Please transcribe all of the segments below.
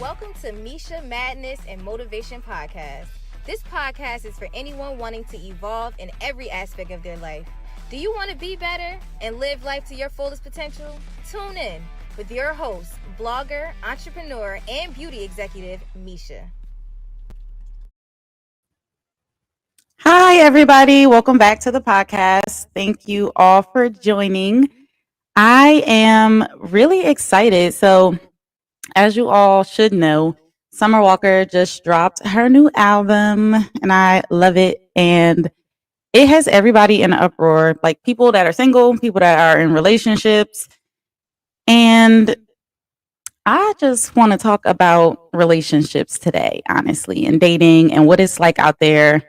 Welcome to Misha Madness and Motivation Podcast. This podcast is for anyone wanting to evolve in every aspect of their life. Do you want to be better and live life to your fullest potential? Tune in with your host, blogger, entrepreneur, and beauty executive, Misha. Hi, everybody. Welcome back to the podcast. Thank you all for joining. I am really excited. So, as you all should know, Summer Walker just dropped her new album, and I love it. And it has everybody in an uproar, like people that are single, people that are in relationships. And I just want to talk about relationships today, honestly, and dating and what it's like out there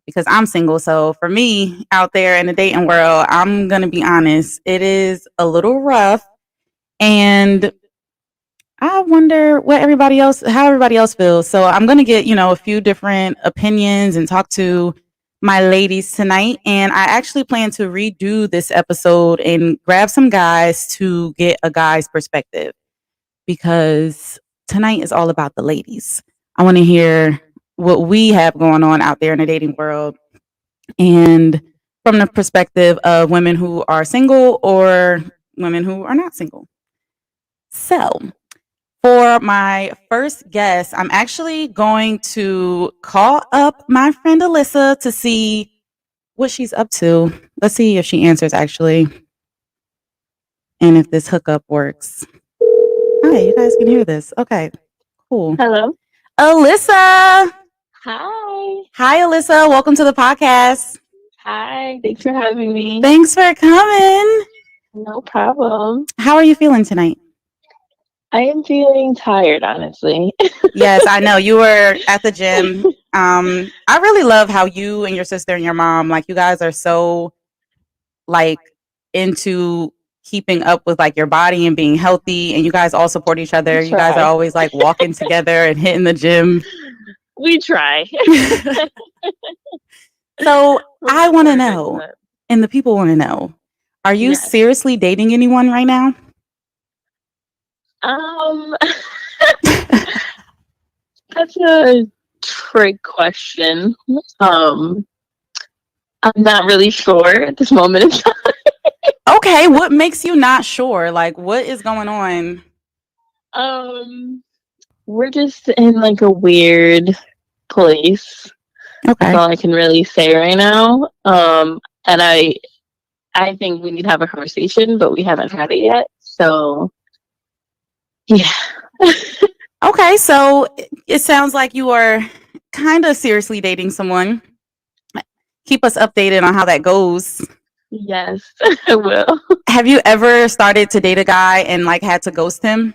because I'm single. So for me out there in the dating world, I'm going to be honest, it is a little rough. And I wonder how everybody else feels. So I'm going to get, a few different opinions and talk to my ladies tonight. And I actually plan to redo this episode and grab some guys to get a guy's perspective because tonight is all about the ladies. I want to hear what we have going on out there in the dating world and from the perspective of women who are single or women who are not single. So, for my first guest, I'm actually going to call up my friend Alyssa to see what she's up to. Let's see if she answers actually, and if this hookup works. Hi, you guys can hear this. Okay, cool. Hello. Alyssa. Hi. Hi, Alyssa. Welcome to the podcast. Hi. Thanks for having me. Thanks for coming. No problem. How are you feeling tonight? I am feeling tired, honestly. Yes, I know. You were at the gym. I really love how you and your sister and your mom, like you guys are so like into keeping up with like your body and being healthy, and you guys all support each other. You guys are always like walking together and hitting the gym. We try. So I want to know, and the people want to know, are you seriously dating anyone right now? That's a trick question. I'm not really sure at this moment in time. Okay, what makes you not sure? Like, what is going on? We're just in like a weird place. Okay. That's all I can really say right now. And I think we need to have a conversation, but we haven't had it yet. So, yeah. Okay, so it sounds like you are kind of seriously dating someone. Keep us updated on how that goes. Yes, I will. Have you ever started to date a guy and like had to ghost him?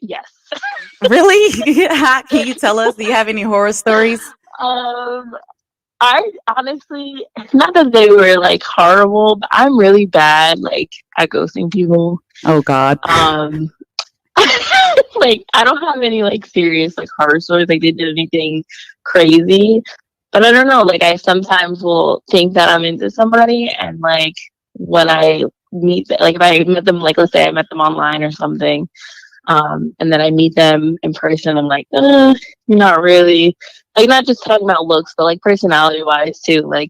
Yes. Really? Can you tell us? Do you have any horror stories? I honestly, not that they were like horrible, but I'm really bad like at ghosting people. Oh God. Like I don't have any like serious like horror stories. Like they did anything crazy, but I don't know. Like I sometimes will think that I'm into somebody, and like when I meet, like if I met them, like let's say I met them online or something, and then I meet them in person, I'm like, not really. Like not just talking about looks, but like personality wise too. Like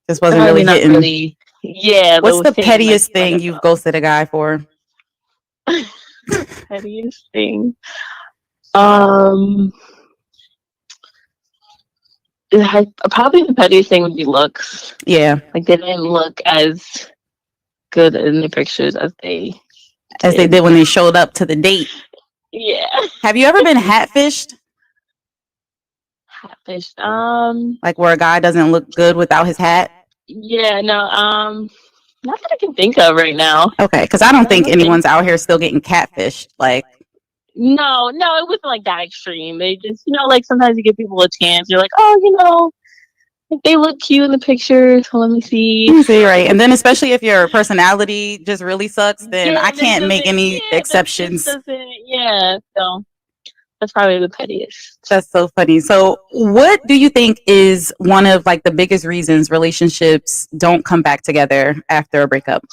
this wasn't really hitting. Really, yeah. What's the pettiest thing you've ghosted a guy for? Pettiest thing. Probably the pettiest thing would be looks. Yeah. Like they didn't look as good in the pictures as they did when they showed up to the date. Yeah. Have you ever been hatfished? Hatfished. Like where a guy doesn't look good without his hat? Yeah, no, not that I can think of right now. Okay, because I don't think anyone's out here still getting catfished. Like, no, it wasn't like that extreme. They just, like sometimes you give people a chance. You're like, oh, like they look cute in the picture. So let me see. Right. And then especially if your personality just really sucks, then I can't make any exceptions. Yeah, so that's probably the pettiest. That's so funny. So what do you think is one of like the biggest reasons relationships don't come back together after a breakup?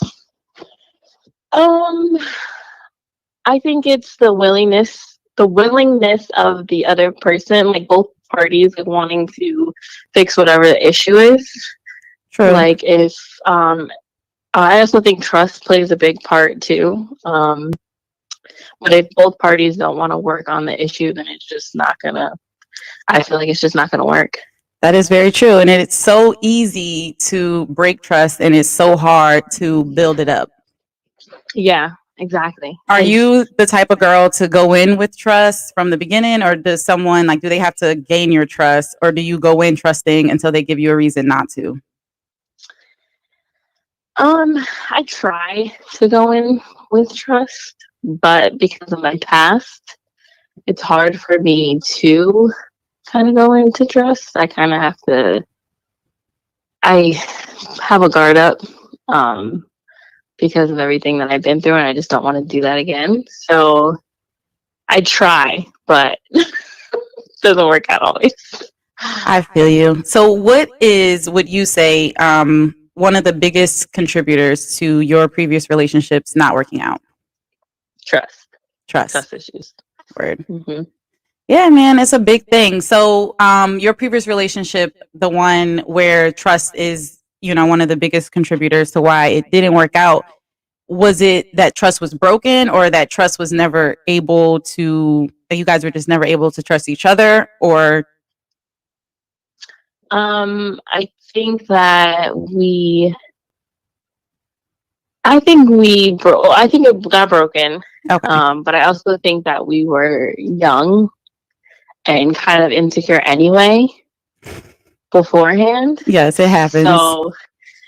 I think it's the willingness the willingness of the other person, like both parties, like wanting to fix whatever the issue is. True. Like if I also think trust plays a big part too. But if both parties don't want to work on the issue, then it's just not gonna. I feel like it's just not gonna work. That is very true. And it's so easy to break trust and it's so hard to build it up. Yeah, exactly. Are you the type of girl to go in with trust from the beginning, or does someone like, do they have to gain your trust, or do you go in trusting until they give you a reason not to? I try to go in with trust, but because of my past, it's hard for me to kind of go into trust. I kind of have to. I have a guard up, because of everything that I've been through, and I just don't want to do that again. So I try, but it doesn't work out always. I feel you. So what would you say, one of the biggest contributors to your previous relationships not working out? Trust issues. Word. Mm-hmm. Yeah, man, it's a big thing. So your previous relationship, the one where trust is, one of the biggest contributors to why it didn't work out, was it that trust was broken, or that trust was never able to, you guys were just never able to trust each other, or? I think that I think it got broken. Okay. But I also think that we were young and kind of insecure anyway beforehand. Yes, it happens. So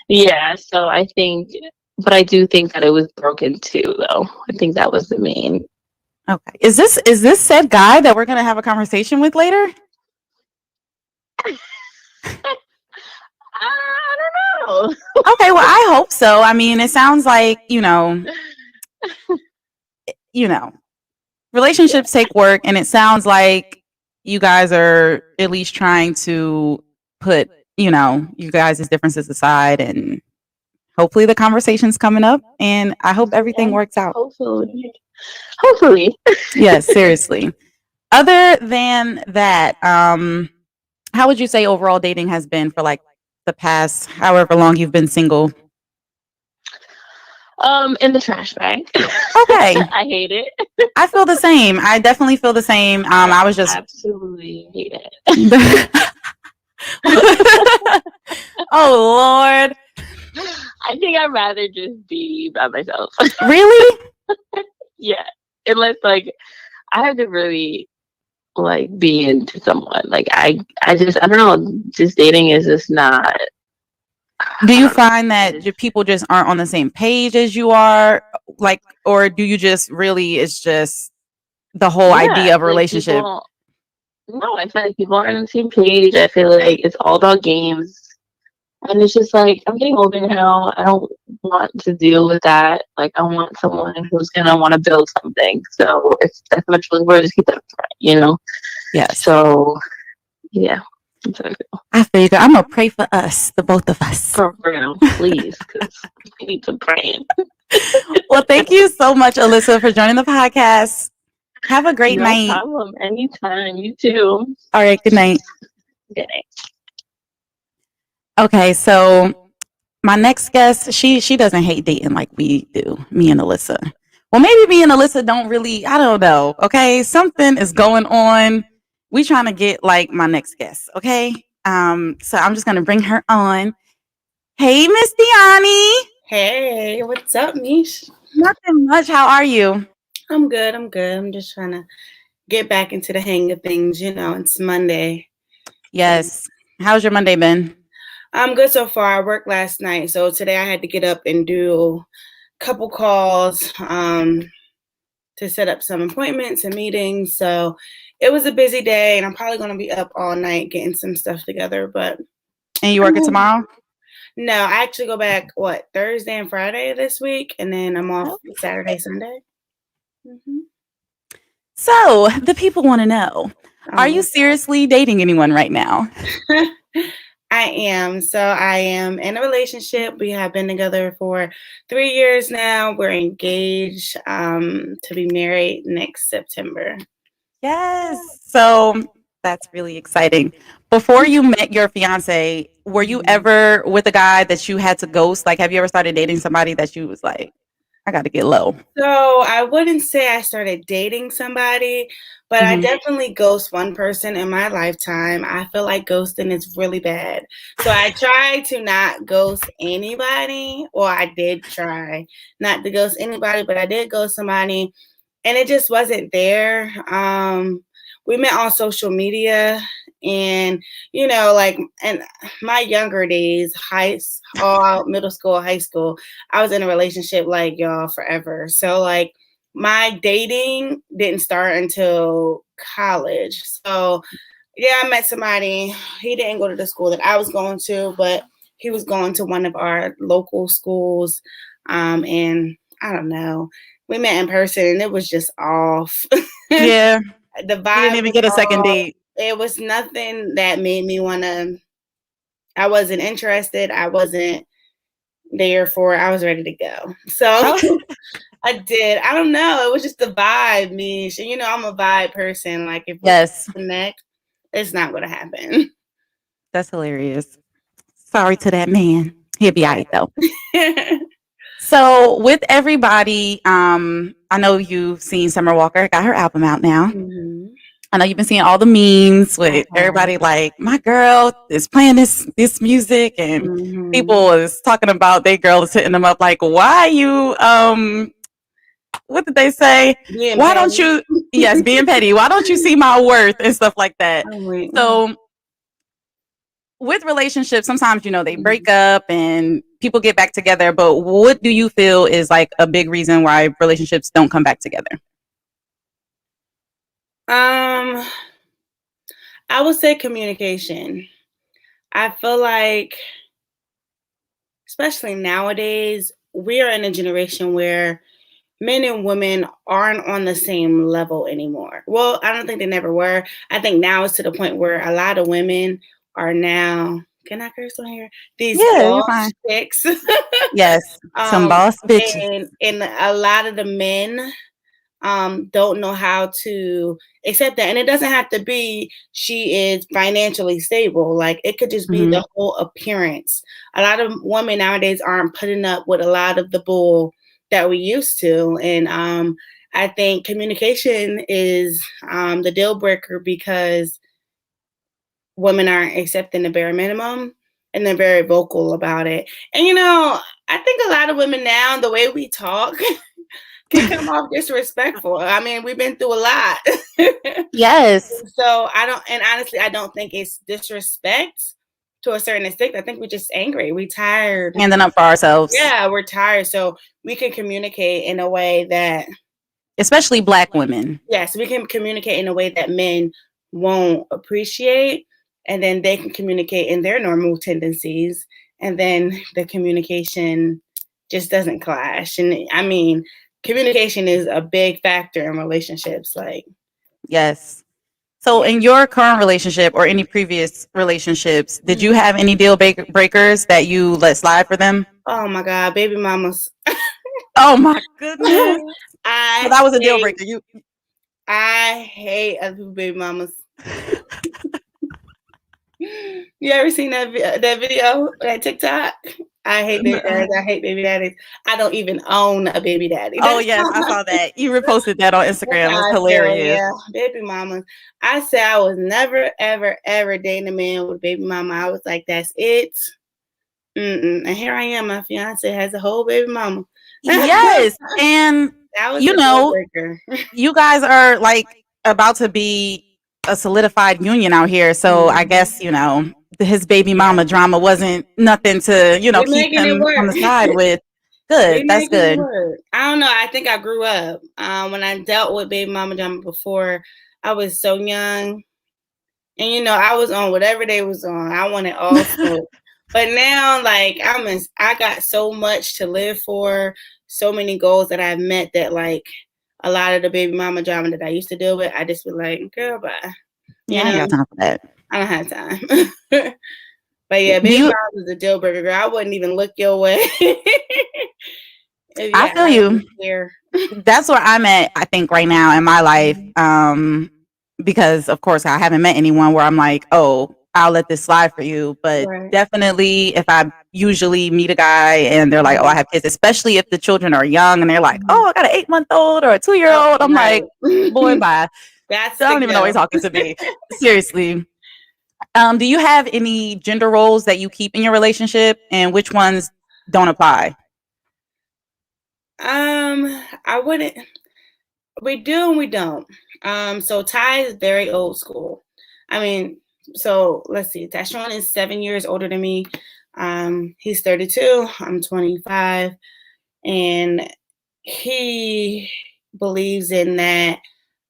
yeah, but I do think that it was broken too, though. I think that was the main. Okay. Is this said guy that we're gonna have a conversation with later? I don't know. Okay, well, I hope so. I mean, it sounds like, relationships take work, and it sounds like you guys are at least trying to put, you guys' differences aside, and hopefully the conversation's coming up, and I hope everything works out. Hopefully. Yes, seriously. Other than that, how would you say overall dating has been for like the past however long you've been single? In the trash bag. Okay. I hate it. I feel the same. I definitely feel the same. I was just absolutely hate it. Oh Lord. I think I'd rather just be by myself. Really? Yeah. Unless like I have to really like be into someone. Like I don't know, just dating is just not. Do you find that people just aren't on the same page as you are? Like, or do you just really, it's just the whole idea of a relationship? No, I feel like people aren't on the same page. I feel like it's all about games. And it's just like, I'm getting older now. I don't want to deal with that. Like, I want someone who's going to want to build something. So if that's much we're just keep that front, Yes. So, yeah. I feel you. I'm going to pray for us, the both of us. For real, please, because we need to pray. Well, thank you so much, Alyssa, for joining the podcast. Have a great night. No problem. Anytime. You too. All right. Good night. Good night. Okay, so my next guest, she doesn't hate dating like we do, me and Alyssa. Well, maybe me and Alyssa don't really, I don't know. Okay, something is going on. We trying to get like my next guest. Okay, so I'm just gonna bring her on. Hey, Miss Diani. Hey, what's up, Mish? Nothing much. How are you? I'm good. I'm just trying to get back into the hang of things. It's Monday. Yes. How's your Monday been? I'm good so far. I worked last night, so today I had to get up and do a couple calls to set up some appointments and meetings. So it was a busy day, and I'm probably going to be up all night getting some stuff together. And you working tomorrow? No, I actually go back Thursday and Friday this week, and then I'm off Saturday, Sunday. Mm-hmm. So the people want to know: are you seriously dating anyone right now? I am. So I am in a relationship. We have been together for 3 years now. We're engaged to be married next September. Yes. So that's really exciting. Before you met your fiance, were you ever with a guy that you had to ghost? Like, have you ever started dating somebody that you was like, I got to get low? So I wouldn't say I started dating somebody, but I definitely ghost one person in my lifetime. I feel like ghosting is really bad. So I try to not ghost anybody, or I did try not to ghost anybody, but I did ghost somebody and it just wasn't there. We met on social media, and like in my younger days, middle school, high school, I was in a relationship like y'all forever. So like my dating didn't start until college. So yeah, I met somebody. He didn't go to the school that I was going to, but he was going to one of our local schools. And I don't know. We met in person and it was just off. Yeah. The You vibe didn't even was get a second off. date. It was nothing that made me want to. I wasn't interested. I wasn't there for it. I was ready to go. So Oh, I did. I don't know. It was just the vibe, Mish. And I'm a vibe person. Like if we yes. connect, it's not going to happen. That's hilarious. Sorry to that man. He'll be all right though. So with everybody, I know you've seen Summer Walker got her album out now. Mhm. I know you've been seeing all the memes with everybody like, my girl is playing this music, and Mhm. people is talking about their girl is hitting them up like, why you what did they say? Being Why don't petty. you yes, being petty. Why don't you see my worth and stuff like that? I'm like, So with relationships, sometimes they break mhm. up and people get back together, but what do you feel is like a big reason why relationships don't come back together? I would say communication. I feel like, especially nowadays, we are in a generation where men and women aren't on the same level anymore. Well, I don't think they never were. I think now it's to the point where a lot of women are now. Can I curse on here? These Yeah, you're boss fine. chicks. Yes, some boss bitches. And a lot of the men don't know how to accept that. And it doesn't have to be she is financially stable. Like it could just be Mm-hmm. the whole appearance. A lot of women nowadays aren't putting up with a lot of the bull that we used to. And I think communication is the deal breaker because women aren't accepting the bare minimum and they're very vocal about it. And I think a lot of women now, the way we talk can come off disrespectful. I mean, we've been through a lot. Yes. So and honestly, I don't think it's disrespect to a certain extent. I think we're just angry. We're tired. Standing up for ourselves. Yeah, we're tired. So we can communicate in a way that, Especially black women. yes, we can communicate in a way that men won't appreciate. And then they can communicate in their normal tendencies. And then the communication just doesn't clash. And I mean, communication is a big factor in relationships. Like, Yes. So in your current relationship or any previous relationships, did you Mhm. have any deal breakers that you let slide for them? Oh my God, baby mamas. Oh my goodness. So that was a deal breaker. I hate other people's baby mamas. You ever seen that video, that TikTok? I hate baby daddies. I hate baby daddies. I don't even own a baby daddy. Oh yes, I saw that. You reposted that on Instagram. It was hilarious. Yeah, baby mamas. I said I was never, ever, ever dating a man with a baby mama. I was like, that's it. And here I am. My fiance has a whole baby mama. Yes, and That was a deal breaker. you guys are like about to be a solidified union out here. So I guess his baby mama drama wasn't nothing to We're keep making it him on the work. side with. We're Good, that's making it good. work. I don't know. I think I grew up. When I dealt with baby mama drama before, I was so young. And I was on whatever they was on. I wanted all smoke. But now, like, I got so much to live for, so many goals that I've met that, like, a lot of the baby mama drama that I used to deal with, I just be like, girl, bye. Yeah, I ain't got time for that. I don't have time. But yeah, baby mama is a deal breaker, girl. I wouldn't even look your way. I feel you. That's where I'm at, I think, right now in my life. because of course I haven't met anyone where I'm like, oh, I'll let this slide for you. But Right. definitely if I usually meet a guy and they're like, oh, I have kids, especially if the children are young and they're like, oh, I got an 8-month-old or a 2-year-old. I'm Right. like, boy, bye. That's I don't even know what he's talking to me. Seriously. Do you have any gender roles that you keep in your relationship and which ones don't apply? I wouldn't. We do and we don't. So Ty is very old school. I mean, so let's see. Tashawn is 7 years older than me. He's 32. I'm 25, and he believes in that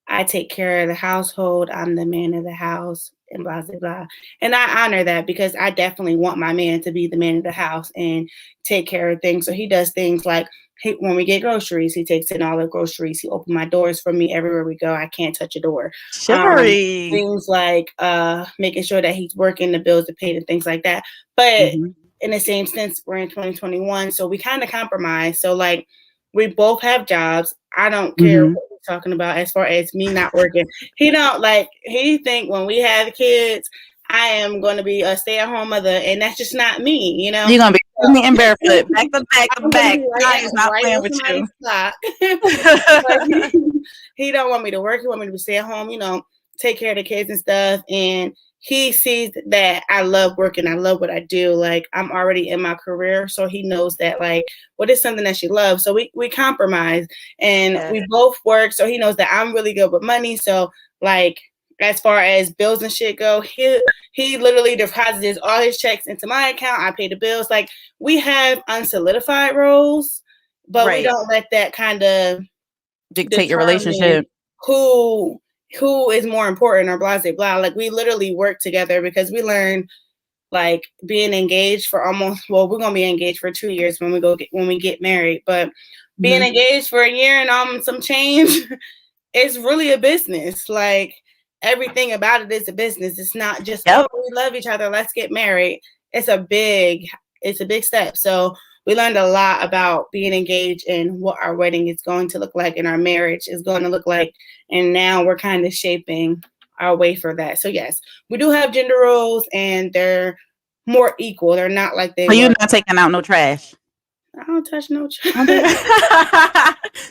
I take care of the household. I'm the man of the house, and blah blah blah. And I honor that because I definitely want my man to be the man of the house and take care of things. So he does things like when we get groceries, he takes in all the groceries. He opens my doors for me everywhere we go. I can't touch a door. Chivalry. Things like making sure that he's working, the bills are paid, and things like that. But in the same sense, we're in 2021, so we kind of compromise. So like, we both have jobs. I don't care what we're talking about as far as me not working. He don't like. He think when we have kids, I am going to be a stay-at-home mother, and that's just not me. You know, you're gonna be sitting and barefoot, back to back to I'm gonna back. be I is not playing with you. Like, he don't want me to work. He want me to stay at home. You know, take care of the kids and stuff. And he sees that I love working. I love what I do. Like, I'm already in my career, so he knows that like what is something that she loves. So we compromise, and we both work. So he knows that I'm really good with money. So like, as far as bills and shit go, he literally deposits all his checks into my account. I pay the bills. Like, we have unsolidified roles, but we don't let that kind of dictate your relationship. Who is more important or blah blah blah. Like, we literally work together because we learn like being engaged for we're gonna be engaged for 2 years when we get married, but being engaged for a year and some change, it's really a business. Like, everything about it is a business. It's not just oh, we love each other, let's get married. It's a big step. So we learned a lot about being engaged and what our wedding is going to look like and our marriage is going to look like. And now we're kind of shaping our way for that. So yes, we do have gender roles and they're more equal. They're not like they were. You're not taking out no trash. I don't touch no trash.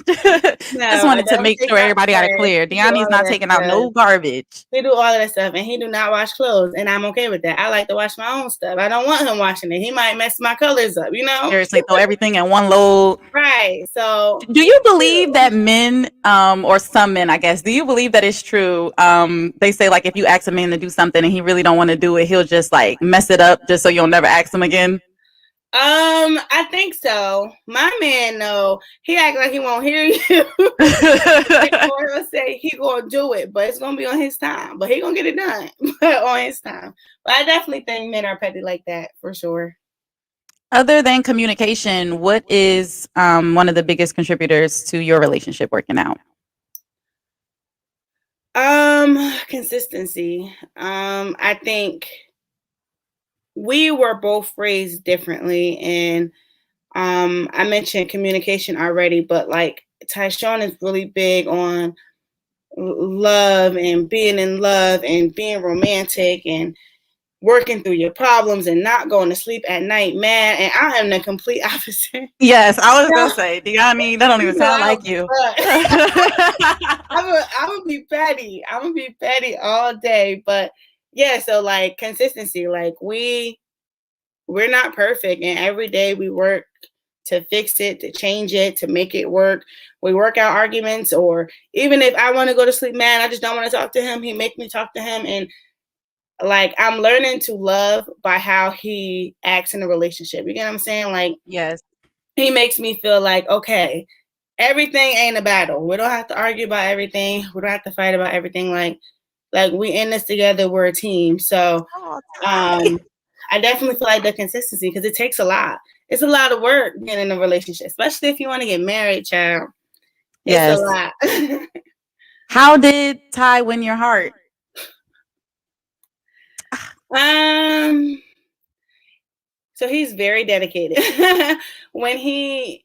Just wanted to make sure everybody got it clear. Deani's not taking out no garbage. He do all of that stuff, and he do not wash clothes, and I'm okay with that. I like to wash my own stuff. I don't want him washing it. He might mess my colors up, you know? Seriously, throw everything in one load. Right. So do you believe that men, or some men, I guess, do you believe that it's true? They say like if you ask a man to do something and he really don't want to do it, he'll just like mess it up just so you'll never ask him again? I think so. My man, no, he act like he won't hear you. Or he'll say he gonna do it, but it's gonna be on his time. But he gonna get it done on his time. But I definitely think men are petty like that for sure. Other than communication, what is one of the biggest contributors to your relationship working out? Consistency. I think we were both raised differently, and I mentioned communication already, but like Tyshawn is really big on love and being in love and being romantic and working through your problems and not going to sleep at night mad. And I am the complete opposite. Yes, I was gonna say, Deani, that don't even sound like you. I'm gonna be petty. I'm gonna be petty all day, but yeah, so like consistency, like we're not perfect, and every day we work to fix it, to change it, to make it work. We work out arguments, or even if I want to go to sleep mad, I just don't want to talk to him, he make me talk to him. And like, I'm learning to love by how he acts in a relationship. You get what I'm saying? Like, yes, he makes me feel like, okay, everything ain't a battle. We don't have to argue about everything. We don't have to fight about everything. Like we in this together. We're a team. So I definitely feel like the consistency, because it takes a lot. It's a lot of work getting in a relationship, especially if you want to get married, child. It's a lot. How did Ty win your heart? So he's very dedicated. When he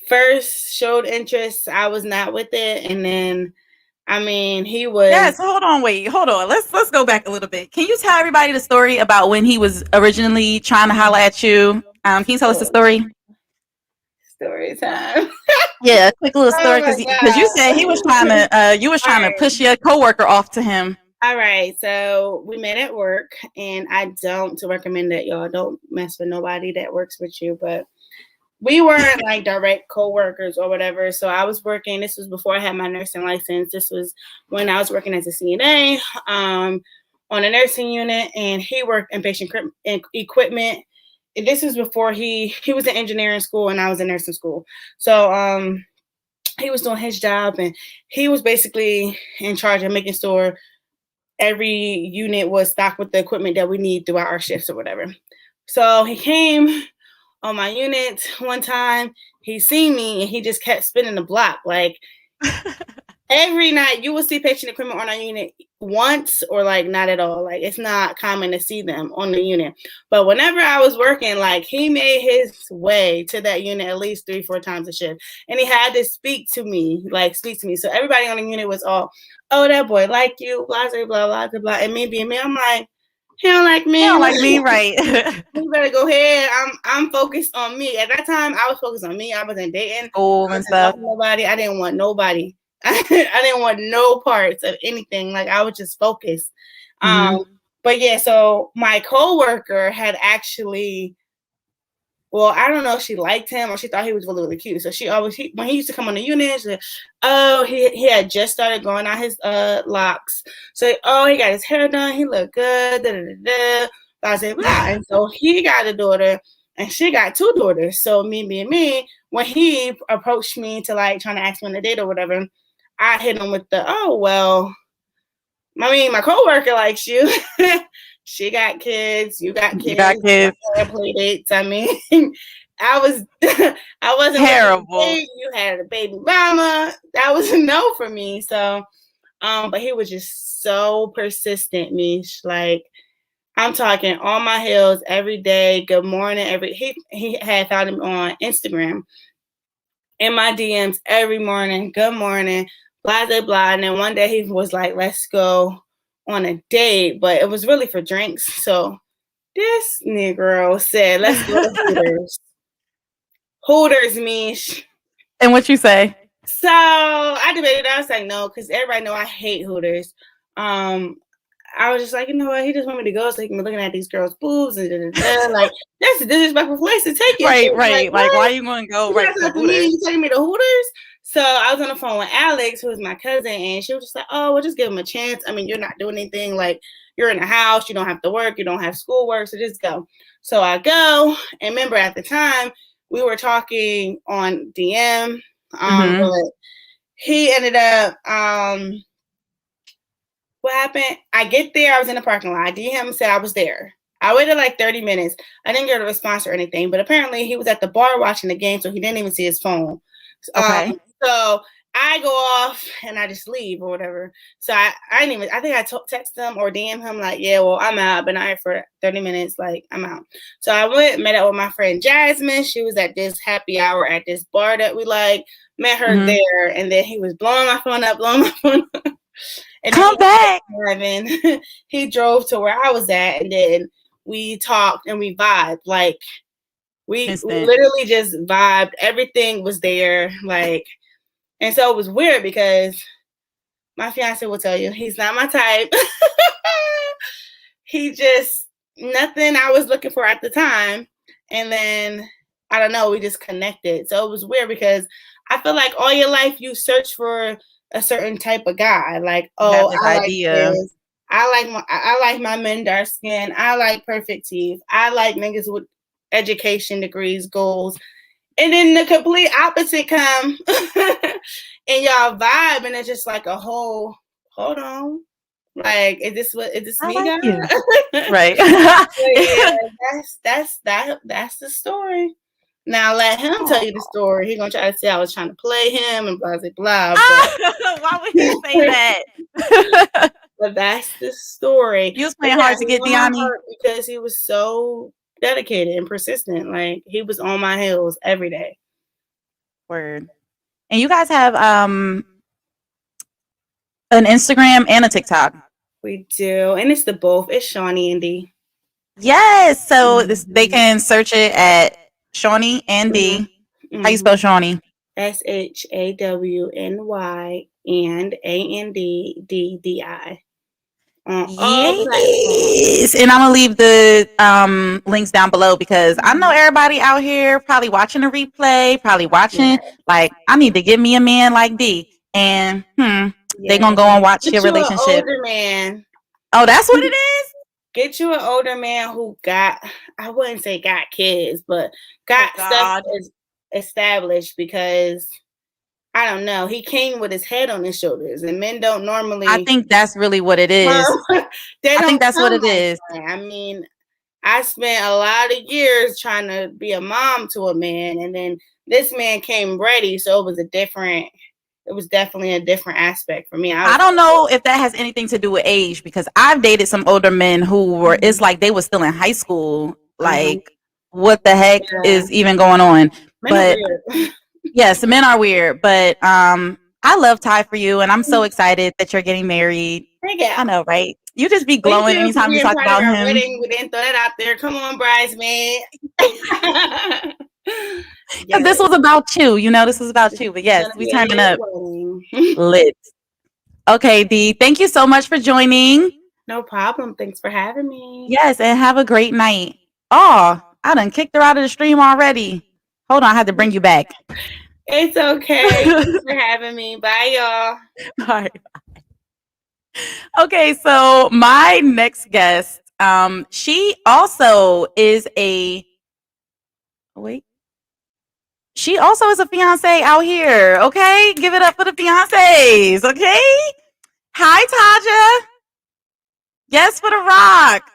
first showed interest, I was not with it, and then I mean, he was. Yeah, so hold on. Let's go back a little bit. Can you tell everybody the story about when he was originally trying to holler at you? Can you tell us the story? Story time. Yeah, a quick little story, Oh my because you said he was trying to push your coworker off to him. All right, so we met at work, and I don't recommend that y'all don't mess with nobody that works with you, but we weren't like direct co-workers or whatever. So I was working. This was before I had my nursing license. This was when I was working as a CNA on a nursing unit, and he worked in patient equipment. And this was before he was in engineering school, and I was in nursing school. So he was doing his job, and he was basically in charge of making sure every unit was stocked with the equipment that we need throughout our shifts or whatever. So he came on my unit one time. He seen me and he just kept spinning the block. Like every night you will see patient equipment on our unit once or like not at all. Like it's not common to see them on the unit. But whenever I was working, like he made his way to that unit at least 3-4 times a shift. And he had to speak to me. So everybody on the unit was all, oh, that boy like you, blah, blah, blah, blah, blah. And me being me, I'm like, he don't like me. He don't like me, right? You better go ahead. I'm focused on me. At that time, I was focused on me. I wasn't dating. School and stuff. Nobody. I didn't want nobody. I didn't want no parts of anything. Like I was just focused. But yeah, so my coworker had actually, well, I don't know if she liked him or she thought he was really, really cute. So she always, when he used to come on the unit, she said, oh, he had just started growing out his locks. So, oh, he got his hair done. He looked good. Da, da, da, da. I said, blah. And so he got a daughter and she got 2 daughters. So me, when he approached me to like trying to ask me on a date or whatever, I hit him with the, oh, well, I mean, my coworker likes you. She got kids. You got kids. You got kids. Play dates. I mean, I wasn't terrible. You had a baby mama. That was a no for me. So, but he was just so persistent, Mish. Like, I'm talking on my heels every day. Good morning. He had found him on Instagram in my DMs every morning. Good morning. Blah, blah, blah. And then one day he was like, let's go on a date, but it was really for drinks. So this Negro said, let's go to Hooters. Hooters, Mish. And what you say? So I debated. I was like, no, because everybody know I hate Hooters. I was just like, you know what? He just want me to go so he can be looking at these girls' boobs and like that's a disrespectful place to take it. Right. Like why are you going to go right to Hooters? You taking me to Hooters? So I was on the phone with Alex, who is my cousin, and she was just like, oh, we'll just give him a chance. I mean, you're not doing anything. Like you're in the house, you don't have to work, you don't have schoolwork, so just go. So I go, and remember at the time we were talking on DM, but he ended up. What happened? I get there. I was in the parking lot. I DM him and said I was there. I waited like 30 minutes. I didn't get a response or anything, but apparently he was at the bar watching the game, so he didn't even see his phone. Okay. So I go off and I just leave or whatever. So I didn't even, I think I text him or DM him like, yeah, well, I'm out. I've been out here for 30 minutes. Like, I'm out. So I went, met up with my friend Jasmine. She was at this happy hour at this bar that we like. Met her there. And then he was blowing my phone up. And come back. He drove to where I was at, and then we talked and we vibed. Like we literally just vibed. Everything was there. Like, and so it was weird because my fiance will tell you he's not my type. He just nothing I was looking for at the time. And then I don't know, we just connected. So it was weird because I feel like all your life you search for a certain type of guy, like, oh, I like this. I like my men dark skin. I like perfect teeth. I like niggas with education, degrees, goals. And then the complete opposite come, and y'all vibe, and it's just like a whole. Hold on, like, is this me, like guy? Right? Yeah, that's the story. Now let him tell you the story. He's gonna try to say I was trying to play him and blah blah blah. Why would he say that? But that's the story. You was playing hard to get Diami because he was so dedicated and persistent. Like he was on my heels every day. Word. And you guys have an Instagram and a TikTok? We do. And it's the both. It's Shawnee and D. Yes. So they can search it at Shawnee and D. How you spell Shawnee? SHAWNY and ANDDDI. On all platforms. Yes. And I'm gonna leave the links down below because I know everybody out here probably watching the replay, probably watching like I need to get me a man like D. And they gonna go and watch your relationship. An older man. Oh, that's what it is? Get you an older man who got, I wouldn't say got kids, but got stuff established because I don't know. He came with his head on his shoulders, and men don't normally. I think that's really what it is. I think that's what it is. I mean, I spent a lot of years trying to be a mom to a man, and then this man came ready, so it was definitely a different aspect for me. I don't know if that has anything to do with age because I've dated some older men who were, it's like they were still in high school. Like, what the heck is even going on? But yes, men are weird. But I love Ty for you, and I'm so excited that you're getting married. I know, right? You just be glowing anytime you talk about him. Wedding. We didn't throw that out there. Come on, bridesmaid. Yes. This was about you. You know, this was about you. But yes, we turning up lit. Okay, D. Thank you so much for joining. No problem. Thanks for having me. Yes, and have a great night. Oh, I done kicked her out of the stream already. Hold on, I had to bring you back. It's okay. Thanks for having me. Bye, y'all. All right. Okay, so my next guest, she also is a she also is a fiance out here. Okay, give it up for the fiancés. Okay, hi Taja. Yes for the rock.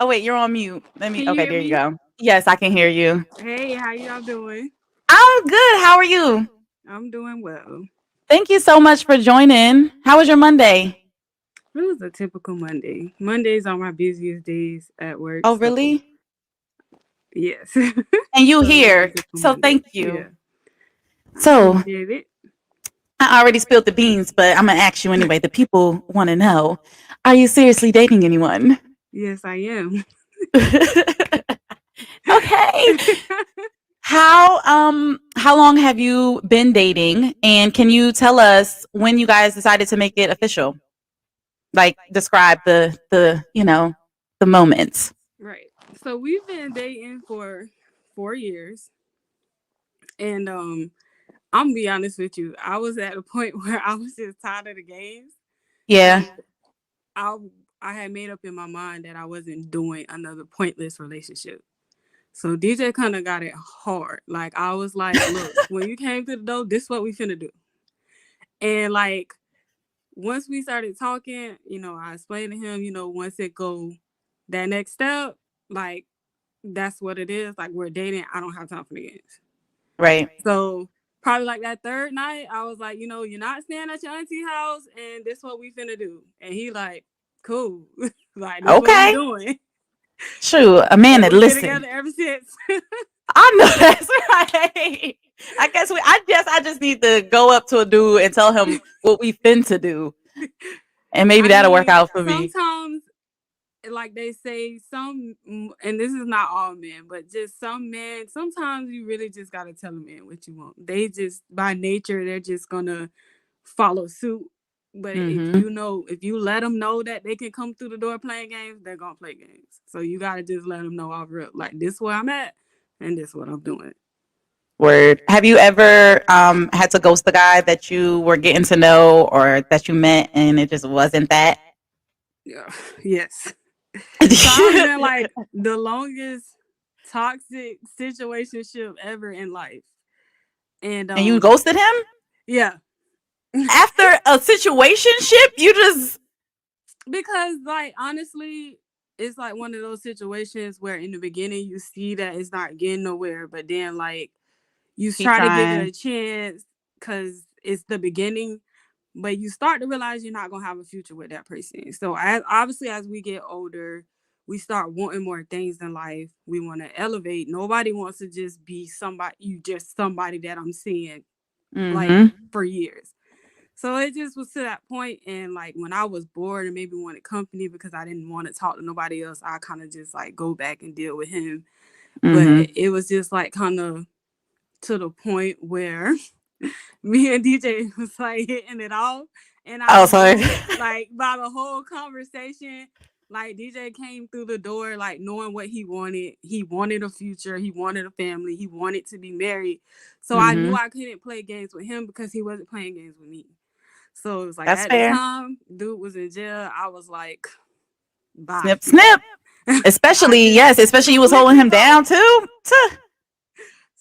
Oh wait, you're on mute. Okay, there you go. Yes, I can hear you. Hey, how y'all doing? I'm good. How are you? I'm doing well. Thank you so much for joining. How was your Monday? It was a typical Monday. Mondays are my busiest days at work. Oh, really? Yes. And you here. So thank you. Yeah. So I already spilled the beans, but I'm going to ask you anyway. The people want to know, are you seriously dating anyone? Yes, I am. Okay. How long have you been dating? And can you tell us when you guys decided to make it official? Like describe the moments. Right. So we've been dating for 4 years. And I'm gonna be honest with you. I was at a point where I was just tired of the games. Yeah. So I had made up in my mind that I wasn't doing another pointless relationship. So DJ kind of got it hard. Like I was like, look, when you came to the door, this is what we finna do. And like once we started talking, I explained to him, once it go that next step, like that's what it is. Like we're dating. I don't have time for the games. Right. So probably like that third night, I was like, you're not staying at your auntie house, and this is what we finna do. And he like, cool. Like this okay. What we doing. True, a man that listens. Together ever since. I know that's right. I just need to go up to a dude and tell him what we finna do, and maybe that'll work out for me. Sometimes, like they say, and this is not all men, but just some men. Sometimes you really just gotta tell a man what you want. They just by nature they're just gonna follow suit. But if you let them know that they can come through the door playing games, they're gonna play games. So you gotta just let them know off real, like this is where I'm at and this is what I'm doing. Word. Have you ever had to ghost the guy that you were getting to know or that you met and it just wasn't that? Yeah. Yes. So I've been like the longest toxic situationship ever in life. And you ghosted him? Yeah. After a situationship, you just because like honestly, it's like one of those situations where in the beginning you see that it's not getting nowhere, but then like you try to give it a chance because it's the beginning, but you start to realize you're not gonna have a future with that person. So as we get older, we start wanting more things in life. We want to elevate. Nobody wants to just be somebody that I'm seeing like for years. So it just was to that point, and like when I was bored and maybe wanted company because I didn't want to talk to nobody else, I kind of just like go back and deal with him. Mm-hmm. But it was just like kind of to the point where me and DJ was like hitting it off, and I Oh, sorry. knew like by the whole conversation, like DJ came through the door like knowing what he wanted. He wanted a future, he wanted a family, he wanted to be married. So I knew Mm-hmm. I couldn't play games with him because he wasn't playing games with me. So it was like That's at the fair. time, dude was in jail. I was like, bye. Snip, snip. I Especially, just especially you was holding completely him down too.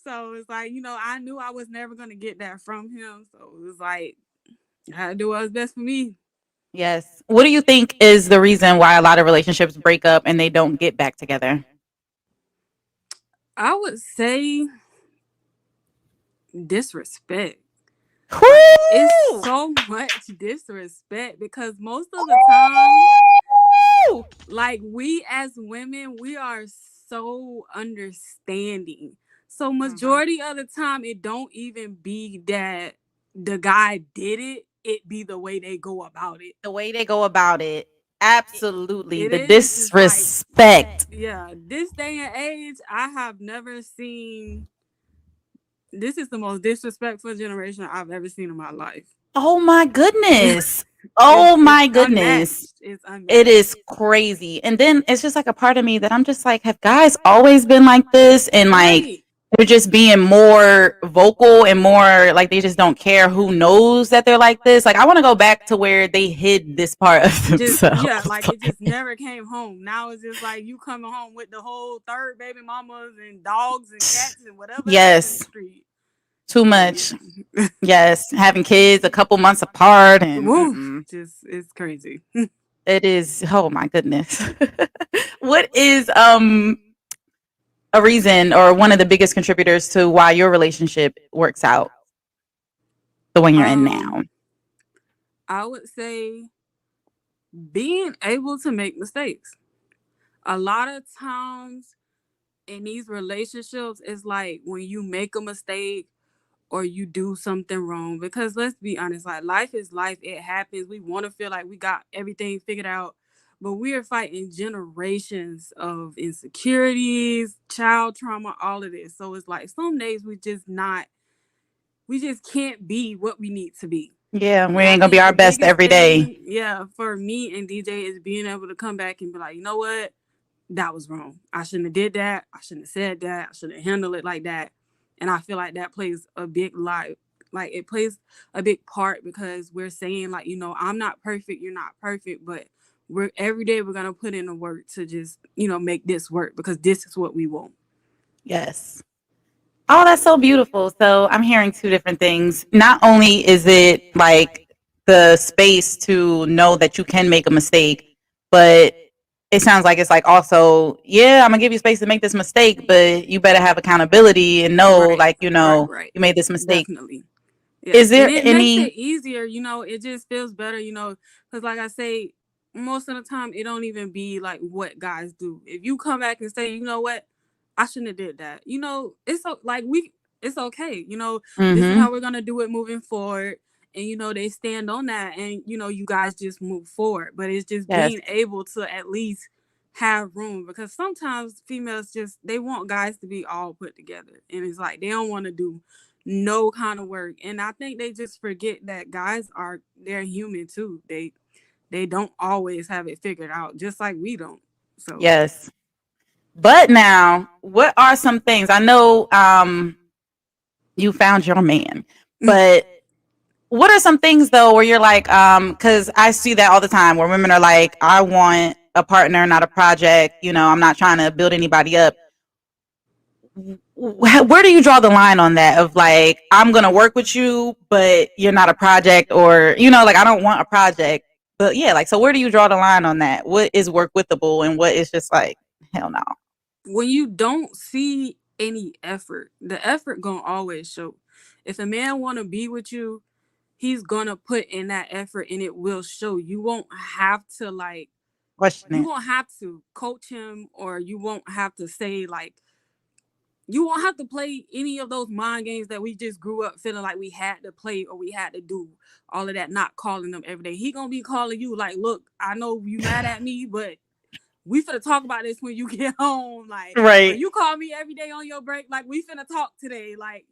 So it's like, I knew I was never gonna get that from him. So it was like I had to do what was best for me. Yes. What do you think is the reason why a lot of relationships break up and they don't get back together? I would say disrespect. Woo! Like it's so much disrespect because most of the time, like we as women, we are so understanding. So majority of the time, it don't even be that the guy did it. It be the way they go about it. The way they go about it. Absolutely. It The is just like, disrespect. yeah, this day and age, I have never seen. This is the most disrespectful generation I've ever seen in my life. Oh my goodness. Oh my goodness. It's unmatched. It is crazy. And then it's just like a part of me that I'm just like, have guys always been like this? And like, Right. they're just being more vocal and more like they just don't care who knows that they're like this. Like, I want to go back to where they hid this part of themselves. Yeah, like it just never came home. Now it's just like you coming home with the whole third baby mamas and dogs and cats and whatever else in the street. Too much. Yes, having kids a couple months apart and just it's crazy. It is. Oh my goodness. What is a reason or one of the biggest contributors to why your relationship works out the one you're in now? I would say being able to make mistakes. A lot of times in these relationships, it's like when you make a mistake or you do something wrong, because let's be honest, like life is life. It happens. We want to feel like we got everything figured out, but we are fighting generations of insecurities, child trauma, all of this. So it's like some days we just can't be what we need to be. Yeah, we ain't gonna be our best every day. Yeah, for me and DJ is being able to come back and be like, you know what? That was wrong. I shouldn't have did that. I shouldn't have said that. I shouldn't have handled it like that. And I feel like that plays a big like it plays a big part because we're saying like, I'm not perfect, you're not perfect, but every day we're gonna put in the work to just, make this work because this is what we want. Yes. Oh, that's so beautiful. So I'm hearing two different things. Not only is it like the space to know that you can make a mistake, but it sounds like it's like also, yeah, I'm gonna give you space to make this mistake, but you better have accountability and know, you made this mistake. Definitely. Yeah. Is there it any? Makes it easier, it just feels better, because like I say, most of the time it don't even be like what guys do. If you come back and say, you know what, I shouldn't have did that. It's like it's okay. This is how we're gonna do it moving forward. And they stand on that, and you guys just move forward. But it's just being able to at least have room, because sometimes females they want guys to be all put together, and it's like they don't want to do no kind of work. And I think they just forget that guys they're human too. They don't always have it figured out, just like we don't. So yes. But now, what are some things? I know you found your man, but what are some things though where you're like, because I see that all the time where women are like, I want a partner, not a project. I'm not trying to build anybody up. Where do you draw the line on that of like, I'm going to work with you, but you're not a project, or, like I don't want a project, but yeah, like, so where do you draw the line on that? What is work withable and what is just like, hell no? When you don't see any effort, the effort gonna always show. If a man want to be with you, he's gonna put in that effort and it will show. You won't have to question it. You won't have to coach him, or you won't have to say like, you won't have to play any of those mind games that we just grew up feeling like we had to play or we had to do. All of that, not calling them every day. He gonna be calling you like, look, I know you mad at me, but we finna talk about this when you get home. Like, Right. or you call me every day on your break. Like, we finna talk today. Like,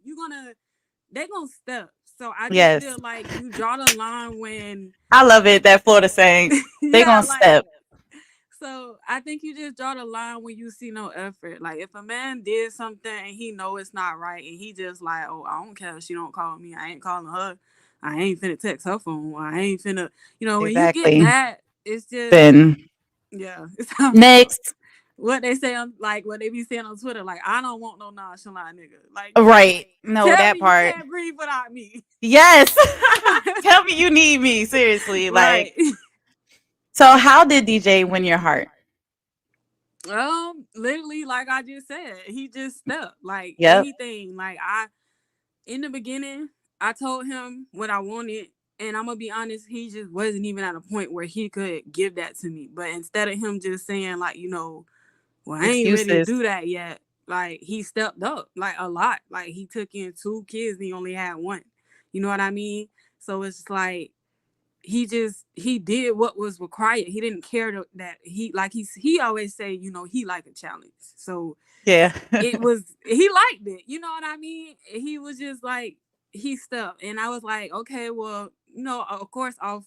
they gonna step. So I just feel like you draw the line when I love it, that Florida saying. They yeah, gonna step. So I think you just draw the line when you see no effort. Like if a man did something and he know it's not right and he just like, oh, I don't care if she don't call me. I ain't calling her. I ain't finna text her phone. I ain't finna, when you get that, it's just then it's time next. What they say on what they be saying on Twitter, like I don't want no nonchalant nigga. Like right. No, tell that me part. You can't breathe without me. Yes. Tell me you need me. Seriously. Right. Like so how did DJ win your heart? Literally, like I just said, he just stepped. Like anything. Like in the beginning, I told him what I wanted, and I'm gonna be honest, he just wasn't even at a point where he could give that to me. But instead of him just saying like, well, I ain't ready to do that yet, like he stepped up like a lot. Like he took in 2 kids and he only had 1. You know what I mean? So it's like he did what was required. He didn't care that he always say, he like a challenge. So yeah, he liked it. You know what I mean? He was just like, he stepped. And I was like, okay, well, of course off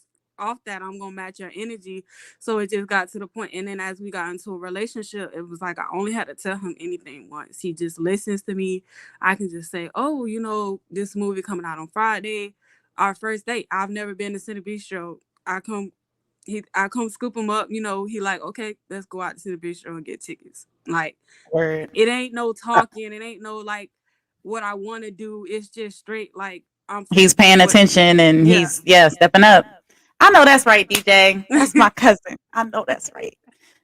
that I'm gonna match your energy. So it just got to the point. And then as we got into a relationship, it was like I only had to tell him anything once. He just listens to me. I can just say, oh, this movie coming out on Friday, our first date. I've never been to Cine Bistro. I come scoop him up, he like, okay, let's go out to Cine Bistro and get tickets. Like word. It ain't no talking, it ain't no like what I want to do. It's just straight like he's paying attention and he's stepping up. I know that's right, DJ. That's my cousin. I know that's right.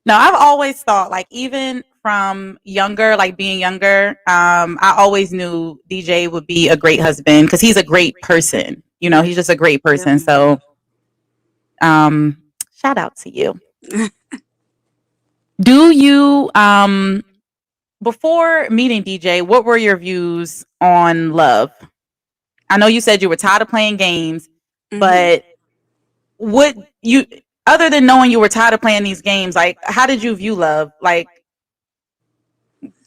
No, I've always thought like even from younger, like being younger, I always knew DJ would be a great husband because he's a great person. He's just a great person. So shout out to you. Do you before meeting DJ, what were your views on love? I know you said you were tired of playing games, but what you other than knowing you were tired of playing these games, like how did you view love? Like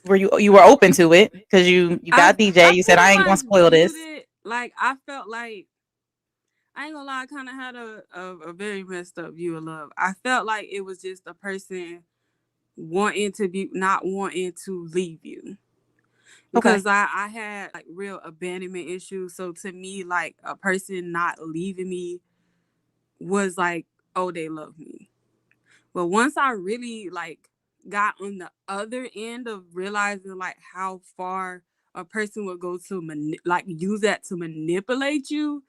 were you were open to it because you got DJ, you said I ain't gonna spoil this. Like I felt like I ain't gonna lie, I kind of had a very messed up view of love. I felt like it was just a person not wanting to leave you. Because I had like real abandonment issues. So to me, like a person not leaving me was like, oh, they love me. But once I really like got on the other end of realizing like how far a person would go to use that to manipulate you,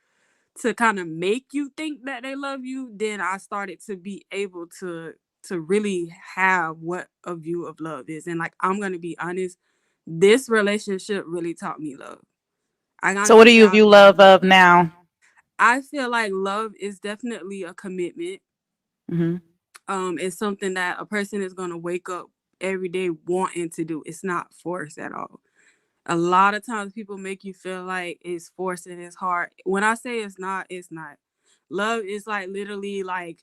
to kind of make you think that they love you, then I started to be able to really have what a view of love is. And like, I'm going to be honest, this relationship really taught me love. So what do you view love of now? I feel like love is definitely a commitment. Mm-hmm. It's something that a person is going to wake up every day wanting to do. It's not forced at all. A lot of times people make you feel like it's forced and it's hard. When I say it's not, it's not. Love is like literally like,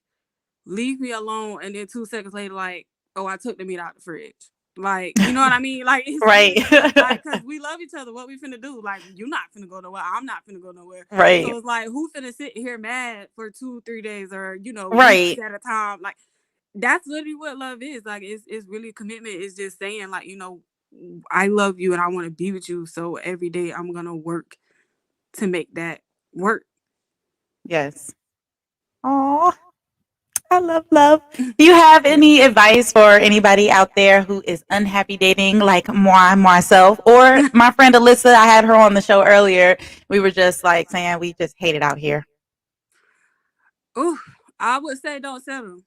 leave me alone, and then 2 seconds later, like, oh, I took the meat out the fridge. Like, you know what I mean? Like, it's right. Like, because we love each other. What we finna do? Like, you're not finna go nowhere. I'm not finna go nowhere. Right. So it's like, who finna sit here mad for 2-3 days or, right. weeks at a time? Like, that's literally what love is. Like, it's really commitment. It's just saying, like, I love you and I want to be with you. So every day I'm going to work to make that work. Yes. Aww. I love love. Do you have any advice for anybody out there who is unhappy dating like myself or my friend Alyssa? I had her on the show earlier. We were just like saying we just hate it out here. Ooh, I would say don't settle.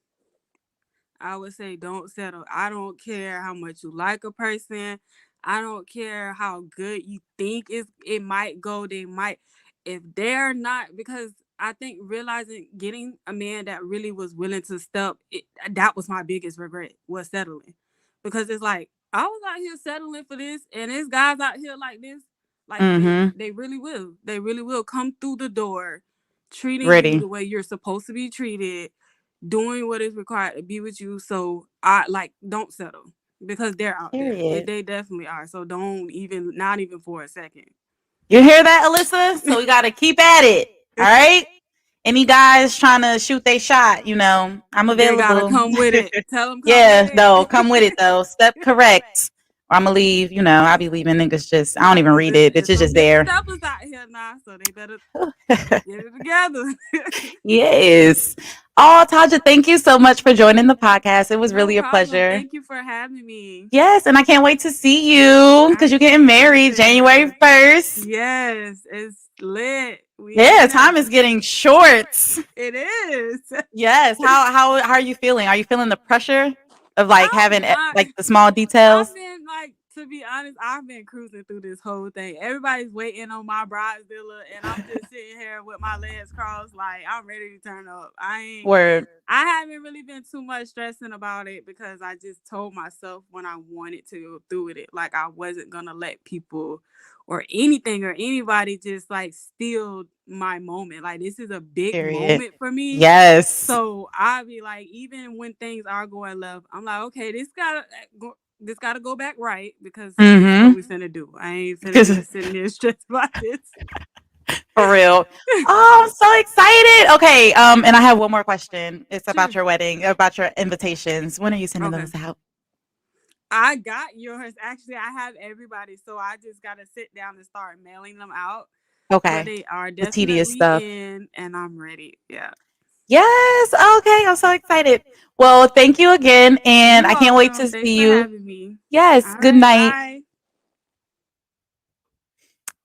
I would say don't settle. I don't care how much you like a person. I don't care how good you think it might go. They might, if they're not, because I think realizing getting a man that really was willing to step, that was my biggest regret, was settling. Because it's like, I was out here settling for this, and there's guys out here like this. Like they really will. They really will come through the door, treating you the way you're supposed to be treated, doing what is required to be with you. So don't settle, because they're out there. They definitely are. So not even for a second. You hear that, Alyssa? So we got to keep at it. All right. Any guys trying to shoot their shot, I'm available. They gotta come with it. Tell them. Come with it though. Step correct. Or I'm gonna leave. I'll be leaving niggas just. I don't even read it. It's just there. Steppers out here now, so they better get it together. Yes. Oh, Taja, thank you so much for joining the podcast. It was really a pleasure. Thank you for having me. Yes, and I can't wait to see you because you're getting married January 1st. Yes, it's lit. Time is getting short. It is. Yes. How are you feeling? Are you feeling the pressure of having the small details? I've been to be honest, I've been cruising through this whole thing. Everybody's waiting on my bridezilla, and I'm just sitting here with my legs crossed, like I'm ready to turn up. I haven't really been too much stressing about it, because I just told myself when I wanted to go through with it, like I wasn't gonna let people or anything or anybody just steal my moment. Like, this is a big moment for me. Yes. So I be like, even when things are going left, I'm like, okay, this gotta go back right, because this is what we finna do. I ain't finna be sitting there stressed about this. For real. Oh, I'm so excited. Okay. And I have one more question. It's about your wedding, about your invitations. When are you sending those out? I got yours. Actually, I have everybody, so I just gotta sit down and start mailing them out. Okay. But they are definitely tedious stuff. in, and I'm ready. Yeah. Yes. Okay. I'm so excited. Well, thank you again, and I can't wait to see you. Thanks for having me. Yes. Good night. Bye.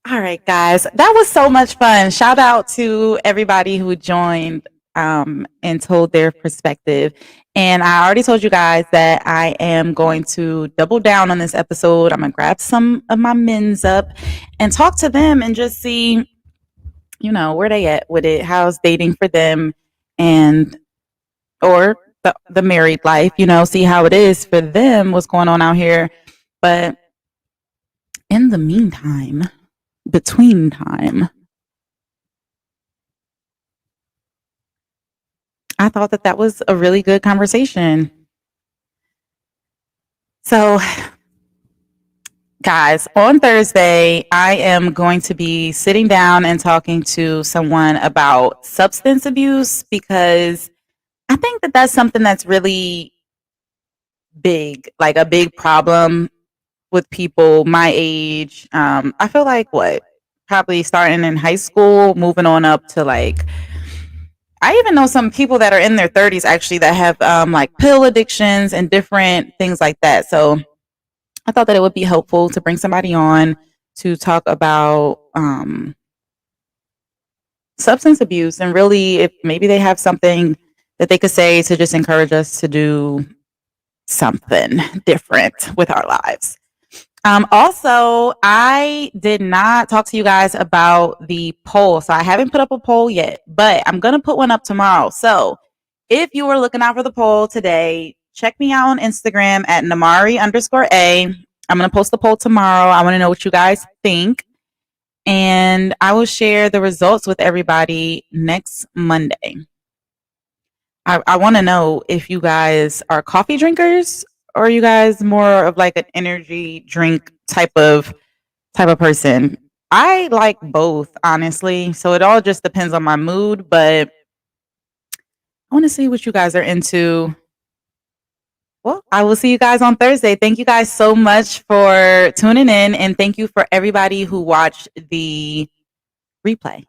All right, guys. That was so much fun. Shout out to everybody who joined and told their perspective. And I already told you guys that I am going to double down on this episode. I'm going to grab some of my men's up and talk to them and just see, where they at with it. How's dating for them, or the married life, see how it is for them, what's going on out here. But in the meantime, between time, I thought that was a really good conversation. So, guys, on Thursday, I am going to be sitting down and talking to someone about substance abuse, because I think that's something that's really big, like a big problem with people my age. I feel like probably starting in high school, moving on up to I even know some people that are in their 30s actually that have pill addictions and different things like that. So I thought that it would be helpful to bring somebody on to talk about substance abuse, and really if maybe they have something that they could say to just encourage us to do something different with our lives. Also, I did not talk to you guys about the poll. So I haven't put up a poll yet, but I'm going to put one up tomorrow. So if you were looking out for the poll today, check me out on Instagram at Namari_A. I'm going to post the poll tomorrow. I want to know what you guys think. And I will share the results with everybody next Monday. I want to know if you guys are coffee drinkers, or are you guys more of an energy drink type of person? I like both, honestly. So it all just depends on my mood, but I want to see what you guys are into. Well, I will see you guys on Thursday. Thank you guys so much for tuning in, and thank you for everybody who watched the replay.